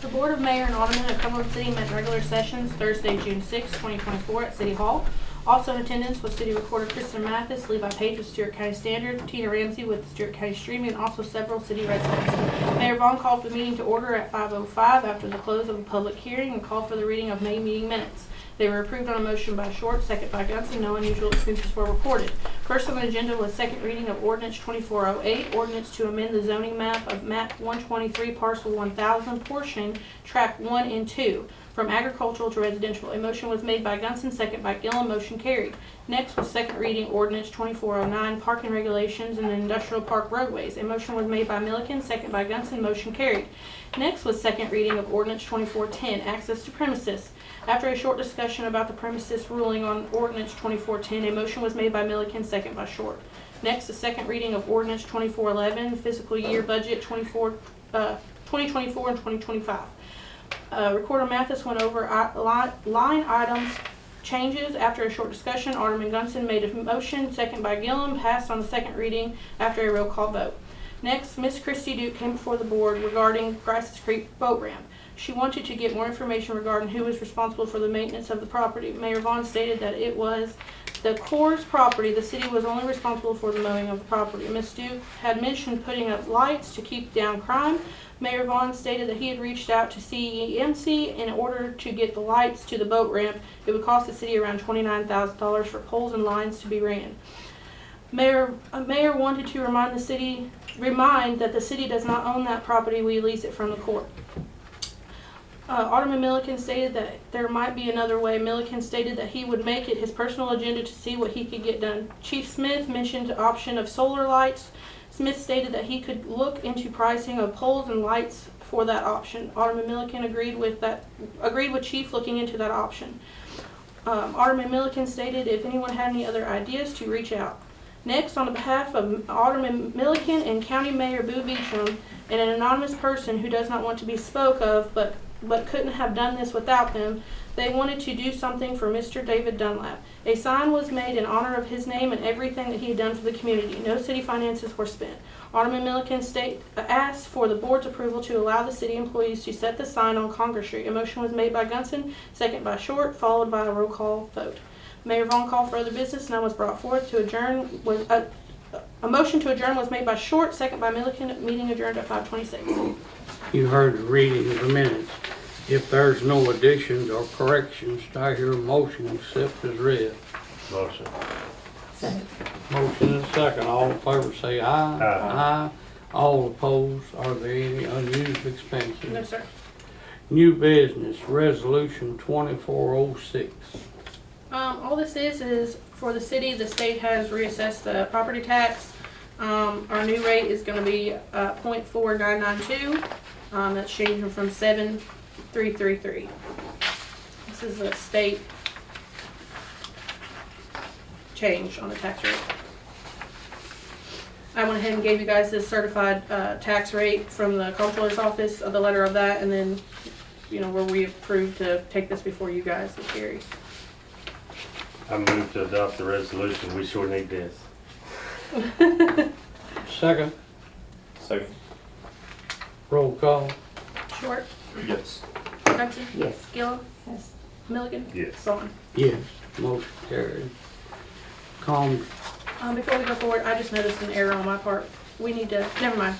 The Board of Mayor and Aldermen of Cumberland City met in regular sessions Thursday, June 6, 2024 at City Hall. Also in attendance was City Recorder Kristen Mathis, Levi Page with Stewart County Standard, Tina Ramsey with Stewart County Streaming, and also several city residents. Mayor Vaughn called the meeting to order at 5:05 after the close of the public hearing and called for the reading of May meeting minutes. They were approved on a motion by Short, second by Gunson. No unusual expenses were reported. First on the agenda was second reading of Ordinance 2408, ordinance to amend the zoning map of map 123, parcel 1000, portion tract 1 and 2, from agricultural to residential. A motion was made by Gunson, second by Gillum. Motion carried. Next was second reading Ordinance 2409, parking regulations in the industrial park roadways. A motion was made by Milliken, second by Gunson. Motion carried. Next was second reading of Ordinance 2410, access to premises. After a short discussion about the premises ruling on Ordinance 2410, a motion was made by Milliken, second by Short. Next, the second reading of Ordinance 2411, fiscal year budget 2024 and 2025. Recorder Mathis went over line items changes. After a short discussion, Alderman Gunson made a motion, second by Gillum, passed on the second reading after a roll call vote. Next, Miss Christy Duke came before the board regarding Grasses Creek boat ramp. She wanted to get more information regarding who was responsible for the maintenance of the property. Mayor Vaughn stated that it was the Corps' property. The city was only responsible for the mowing of the property. Ms. Duke had mentioned putting up lights to keep down crime. Mayor Vaughn stated that he had reached out to CEMC in order to get the lights to the boat ramp. It would cost the city around $29,000 for poles and lines to be ran. Mayor wanted to remind that the city does not own that property. We lease it from the court. Alderman Milliken stated that there might be another way. Milliken stated that he would make it his personal agenda to see what he could get done. Chief Smith mentioned the option of solar lights. Smith stated that he could look into pricing of poles and lights for that option. Alderman Milliken agreed with Chief looking into that option. Alderman Milliken stated if anyone had any other ideas to reach out. Next, on behalf of Alderman Milliken and County Mayor Boo Beecham and an anonymous person who does not want to be spoke of but couldn't have done this without them, they wanted to do something for Mr. David Dunlap. A sign was made in honor of his name and everything that he had done for the community. No city finances were spent. Alderman Milliken asked for the board's approval to allow the city employees to set the sign on Congress Street. A motion was made by Gunson, second by Short, followed by a roll call vote. Mayor Vaughn called for other business. None was brought forth. To adjourn was a motion to adjourn was made by Short, second by Milliken. Meeting adjourned at 5:26. You heard the reading of the minutes. If there's no additions or corrections, do I hear a motion accept as read? Motion. Second. Motion and second. All in favor say aye. Aye. All opposed. Are there any unused expenses? No, sir. New business, resolution 2406. All this is for the city. The state has reassessed the property tax. Our new rate is going to be 0.4992. That's changing from 7.333. This is a state change on the tax rate. I went ahead and gave you guys this certified tax rate from the comptroller's office, the letter of that, and then, where we approved to take this before you guys to carry. I move to adopt the resolution. We sure need this. Second. Second. Roll call. Short? Yes. Hudson? Yes. Gillum? Yes. Milligan? Yes. Vaughn? Yes. Motion carried. Before we go forward, I just noticed an error on my part. We need to, never mind.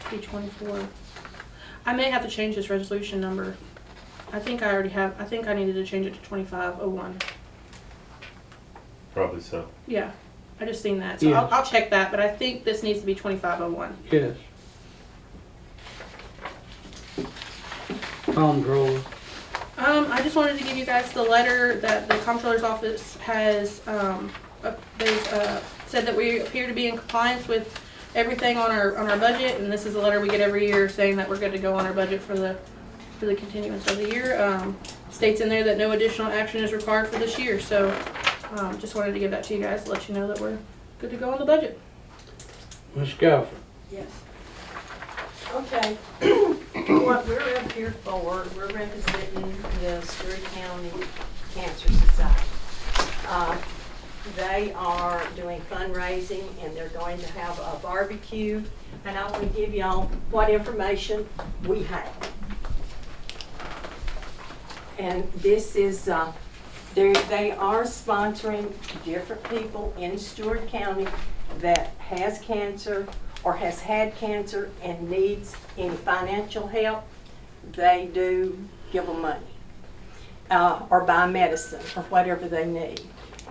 P24. I may have to change this resolution number. I think I needed to change it to 2501. Probably so. Yeah, I just seen that. So Yes. I'll check that, but I think this needs to be 2501. Yes. Comptroller. I just wanted to give you guys the letter that the comptroller's office has, said that we appear to be in compliance with everything on our budget, and this is a letter we get every year saying that we're good to go on our budget for the continuance of the year. States in there that no additional action is required for this year, so just wanted to give that to you guys to let you know that we're good to go on the budget. Ms. Goffin. Yes. Okay. What we're up here for, we're representing the Stewart County Cancer Society. They are doing fundraising and they're going to have a barbecue. And I want to give y'all what information we have. And this is, they are sponsoring different people in Stewart County that has cancer or has had cancer and needs any financial help. They do give them money, or buy medicine or whatever they need.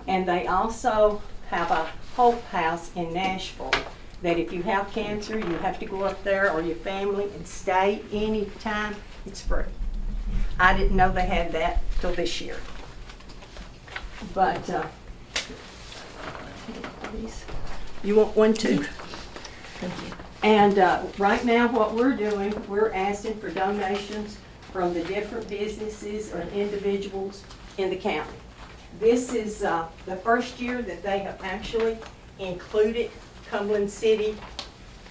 And they also have a Hope House in Nashville that if you have cancer, you have to go up there or your family and stay any time. It's free. I didn't know they had that till this year. But, you want one too? Thank you. And right now what we're doing, we're asking for donations from the different businesses or individuals in the county. This is the first year that they have actually included Cumberland City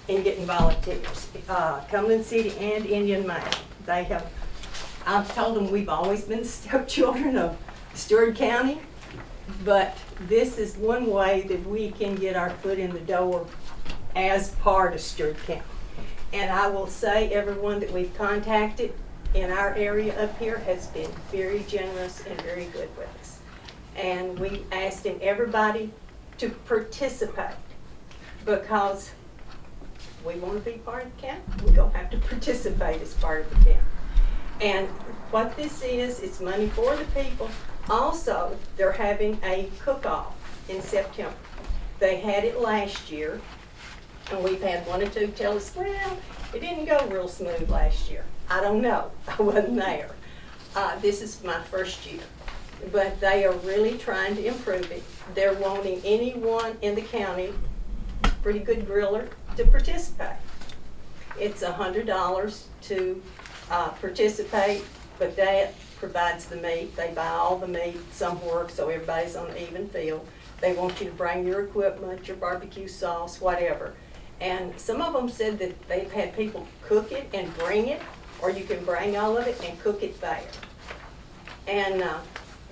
in getting volunteers. Cumberland City and Indian Mound. They have, I've told them we've always been the stepchildren of Stewart County, but this is one way that we can get our foot in the door as part of Stewart County. And I will say everyone that we've contacted in our area up here has been very generous and very good with us. And we asked everybody to participate because we want to be part of the county. We're going to have to participate as part of the county. And what this is, it's money for the people. Also, they're having a cook-off in September. They had it last year, and we've had one or two tell us, well, it didn't go real smooth last year. I don't know. I wasn't there. This is my first year. But they are really trying to improve it. They're wanting anyone in the county, pretty good griller, to participate. It's $100 to participate, but that provides the meat. They buy all the meat, some work, so everybody's on an even field. They want you to bring your equipment, your barbecue sauce, whatever. And some of them said that they've had people cook it and bring it, or you can bring all of it and cook it there. And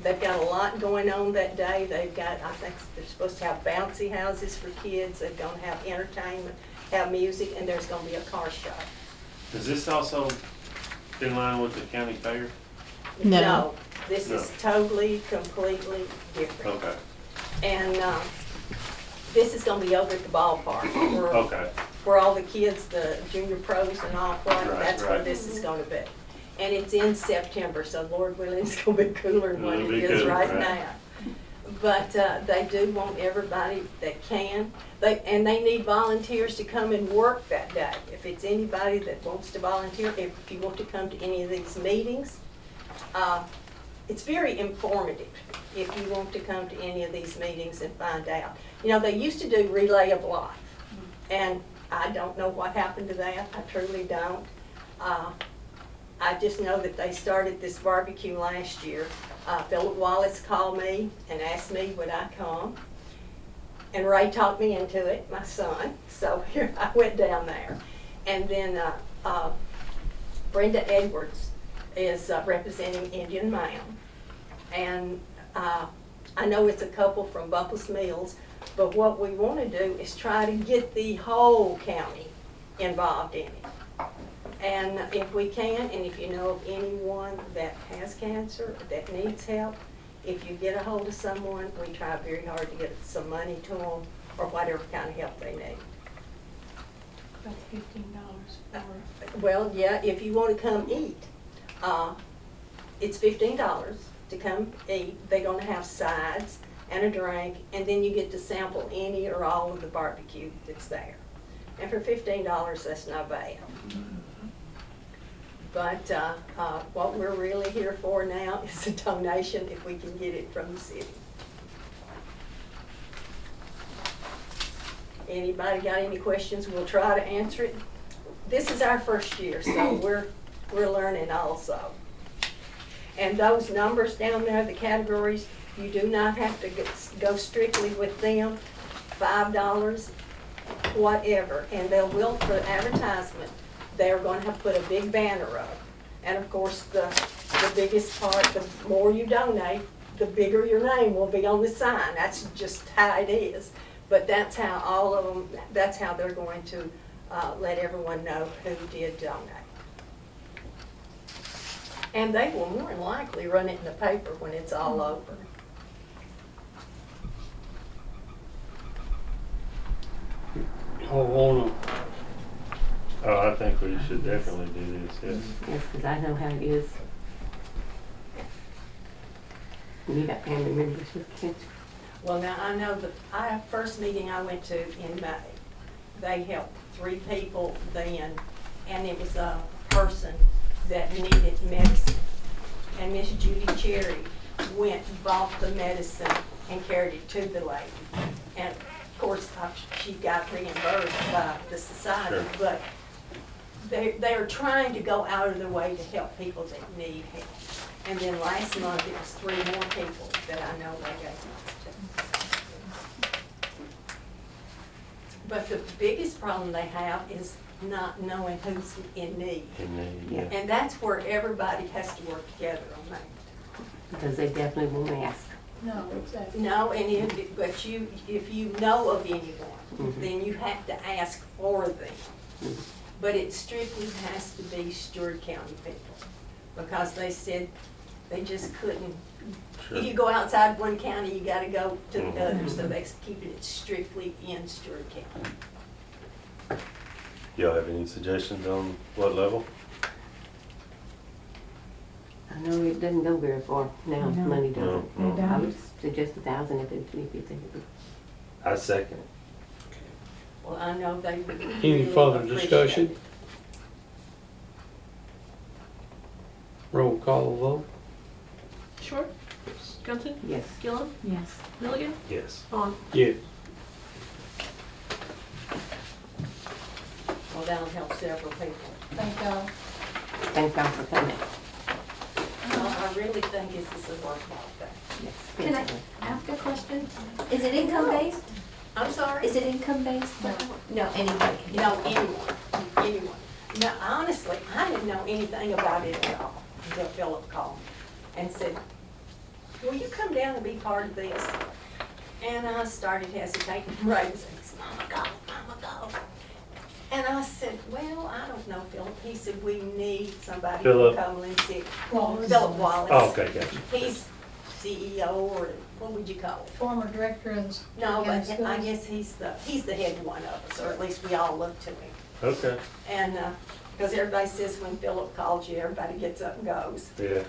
they've got a lot going on that day. They've got, I think they're supposed to have bouncy houses for kids. They're going to have entertainment, have music, and there's going to be a car show. Is this also in line with the county fair? No, this No. is totally, completely different. Okay, And this is going to be over at the ballpark okay. where all the kids, the junior pros and all play. Right, That's where right. this is going to be. And it's in September, so Lord willing, it's going to be cooler than what It'll it be is cooler, right right. now. But they do want everybody that can. And they need volunteers to come and work that day. If it's anybody that wants to volunteer, if you want to come to any of these meetings, it's very informative if you want to come to any of these meetings and find out. You know, they used to do Relay of Life, and I don't know what happened to that. I truly don't. I just know that they started this barbecue last year. Philip Wallace called me and asked me would I come. And Ray talked me into it, my son. So here I went down there. And then Brenda Edwards is representing Indian Mound. And I know it's a couple from Bumpus Mills, but what we want to do is try to get the whole county involved in it. And if we can, and if you know of anyone that has cancer, that needs help, if you get a hold of someone, we try very hard to get some money to them or whatever kind of help they need. About $15 Well, yeah, if you want to come eat, it's $15 to come eat. They're going to have sides and a drink, and then you get to sample any or all of the barbecue that's there. And for $15, that's not bad. But what we're really here for now is a donation if we can get it from the city. Anybody got any questions? We'll try to answer it. This is our first year, so we're learning also. And those numbers down there, the categories, you do not have to go strictly with them. $5, whatever. And they will, for advertisement, they're going to have to put a big banner up. And of course, the biggest part, the more you donate, the bigger your name will be on the sign. That's just how it is. But that's how all of them, that's how they're going to let everyone know who did donate. And they will more than likely run it in the paper when it's all over. Y'all wanna, Oh, I think we should definitely do this, yes. Yes, because I know how it is. You got family members with cancer. Well, now, I know the first meeting I went to in May, they helped 3 people then, and it was a person that needed medicine. And Miss Judy Cherry went, bought the medicine, and carried it to the lady. And of course, she got reimbursed by the society, Sure. but they're trying to go out of their way to help people that need help. And then last month, it was 3 more people that I know they gave money to. But the biggest problem they have is not knowing who's in need. In the, yeah. And that's where everybody has to work together on that. Because they definitely won't ask. No, exactly. No, and if you know of anyone, then you have to ask for them. But it strictly has to be Stewart County people, because they said they just couldn't. Sure. If you go outside one county, you gotta go to the other, so they're keeping it strictly in Stewart County. Y'all have any suggestions on what level? I know it doesn't go very far now, No. money doesn't. No, no. I would suggest 1,000 if you think it would. I second. Well, I know they would any really further appreciate discussion? it. Roll call vote? Short? Johnson? Yes. Gillum? Yes. Milligan? Yes. Vaughn? Yes. Well, that'll help several people. Thank y'all. Thank y'all for coming. I really think this is a worthwhile thing. Yes. Can I definitely. ask a question? Is it income based? I'm sorry? Is it income based? No, anybody can. No, anyone. No, honestly, I didn't know anything about it at all until Philip called and said, will you come down and be part of this? And I started hesitating, raising, Mama, go. And I said, well, I don't know, Philip. He said, we need somebody Philip? from Cumberland City. Wallace. Philip Wallace. Oh, okay, gotcha. He's CEO, or what would you call it? Former director of the No, county but schools. I guess he's the head one of us, or at least we all look to him. Okay, And, because everybody says when Philip calls you, everybody gets up and goes. yeah.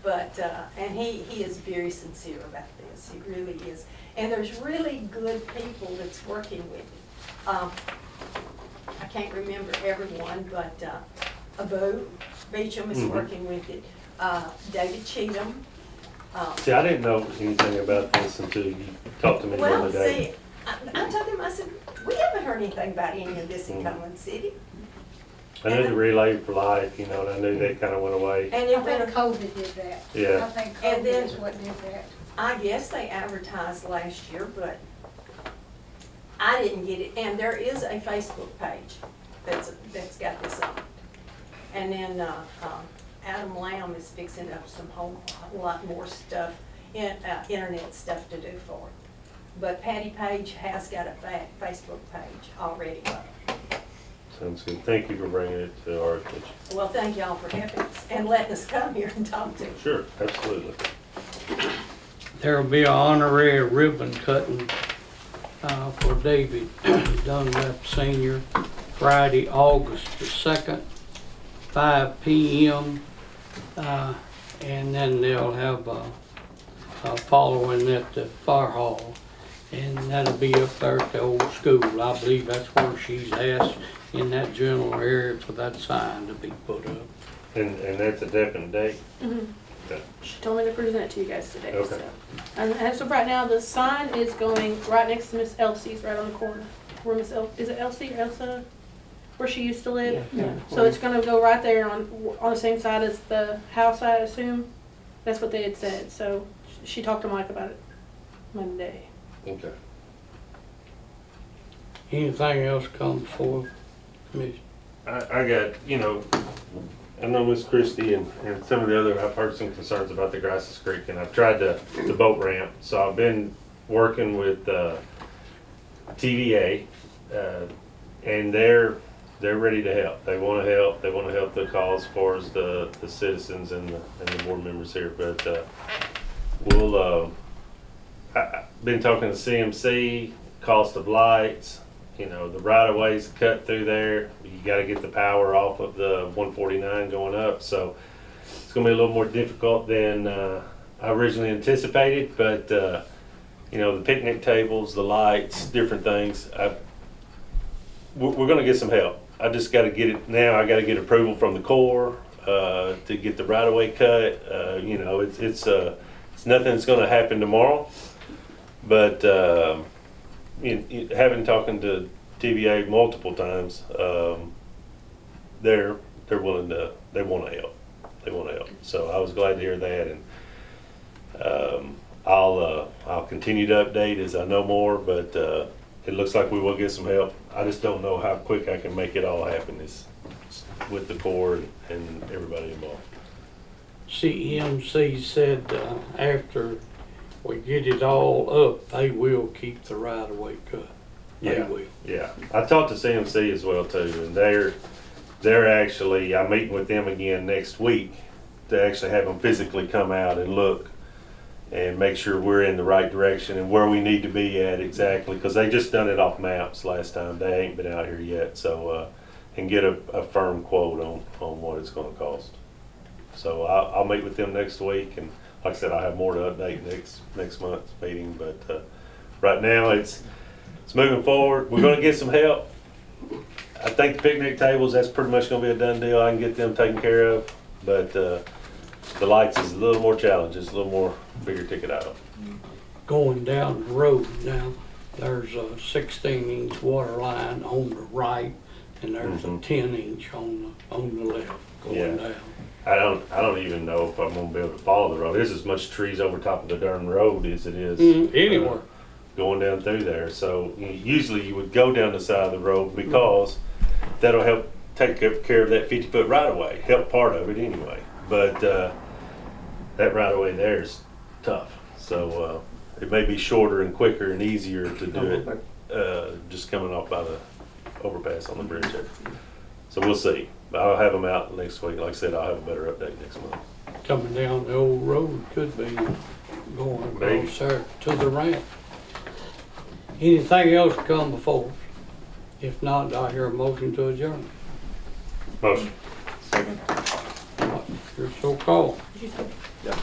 But, and he is very sincere about this, he really is. And there's really good people that's working with him. I can't remember everyone, but Abu Beecham is Mhm. working with it. David Cheatham. See, I didn't know anything about this until you talked to me the Well, other day. see, I told him, I said, we haven't heard anything about any of this in Mhm. Cumberland City. I knew the Relay for Life, you know, and I knew they kind of went away. And I it think went, COVID did that. Yeah. I think And then- COVID is what did that. I guess they advertised last year, but I didn't get it. And there is a Facebook page that's got this on it. And then Adam Lamb is fixing up some whole lot more stuff, internet stuff to do for it. But Patty Page has got a Facebook page already up. Sounds good. Thank you for bringing it to our attention. Well, thank y'all for helping us and letting us come here and talk to you. Sure, absolutely. There'll be an honorary ribbon cutting for David Dunlap Senior, Friday, August the 2nd, 5 p.m. And then they'll have following at the fire hall. And that'll be up there at the old school. I believe that's where she's asked in that general area for that sign to be put up. And that's a definite date? Mhm. Okay. She told me to present it to you guys today, Okay. so. And as of right now, the sign is going right next to Miss Elsie's, right on the corner. Where Miss is it Elsie or Elsa? Where she used to live? Yeah. So it's gonna go right there on the same side as the house, I assume. That's what they had said, so she talked to Mike about it Monday. Okay. Anything else come before commission? I got, you know, I know Miss Christie and some of the other, I've heard some concerns about the Grasses Creek, and I've tried the boat ramp. So I've been working with TVA, and they're they're ready to help. They want to help. They want to help the cause as far as the citizens and the board members here. But I've been talking to CMC, cost of lights, you know, the right of ways cut through there. You got to get the power off of the 149 going up. So it's going to be a little more difficult than I originally anticipated. But, you know, the picnic tables, the lights, different things. We're going to get some help. I just got to get it now. I got to get approval from the Corps to get the right of way cut. You know, it's nothing that's going to happen tomorrow. But having talking to TVA multiple times, they're willing to. They want to help. They want to help. So I was glad to hear that, and I'll continue to update as I know more. But it looks like we will get some help. I just don't know how quick I can make it all happen. Is with the Corps and everybody involved. CMC said after we get it all up, they will keep the right of way cut. They Yeah. will. Yeah, I talked to CMC as well too, and they're actually, I'm meeting with them again next week to actually have them physically come out and look and make sure we're in the right direction and where we need to be at exactly, because they just done it off maps last time. They ain't been out here yet, so and get a firm quote on what it's going to cost. So I'll meet with them next week, and like I said, I'll have more to update next month's meeting. But right now it's moving forward. We're going to get some help. I think the picnic tables, that's pretty much going to be a done deal. I can get them taken care of. But the lights is a little more challenge. It's a little more bigger ticket item. Going down the road now, there's a 16-inch water line on the right, and there's a 10-inch on the left going Yeah. down. I don't even know if I'm going to be able to follow the road. There's as much trees over top of the darn road as it is Anywhere. going down through there. So usually you would go down the side of the road because that'll help take care of that 50-foot right of way, help part of it anyway. But that right of way there is tough. So it may be shorter and quicker and easier to do it just coming off by the overpass on the bridge there. So we'll see. I'll have them out next week. Like I said, I'll have a better update next month. Coming down the old road could be going Maybe. across there to the ramp. Anything else to come before us? If not, I hear a motion to adjourn. Motion. You're so called. Did you say-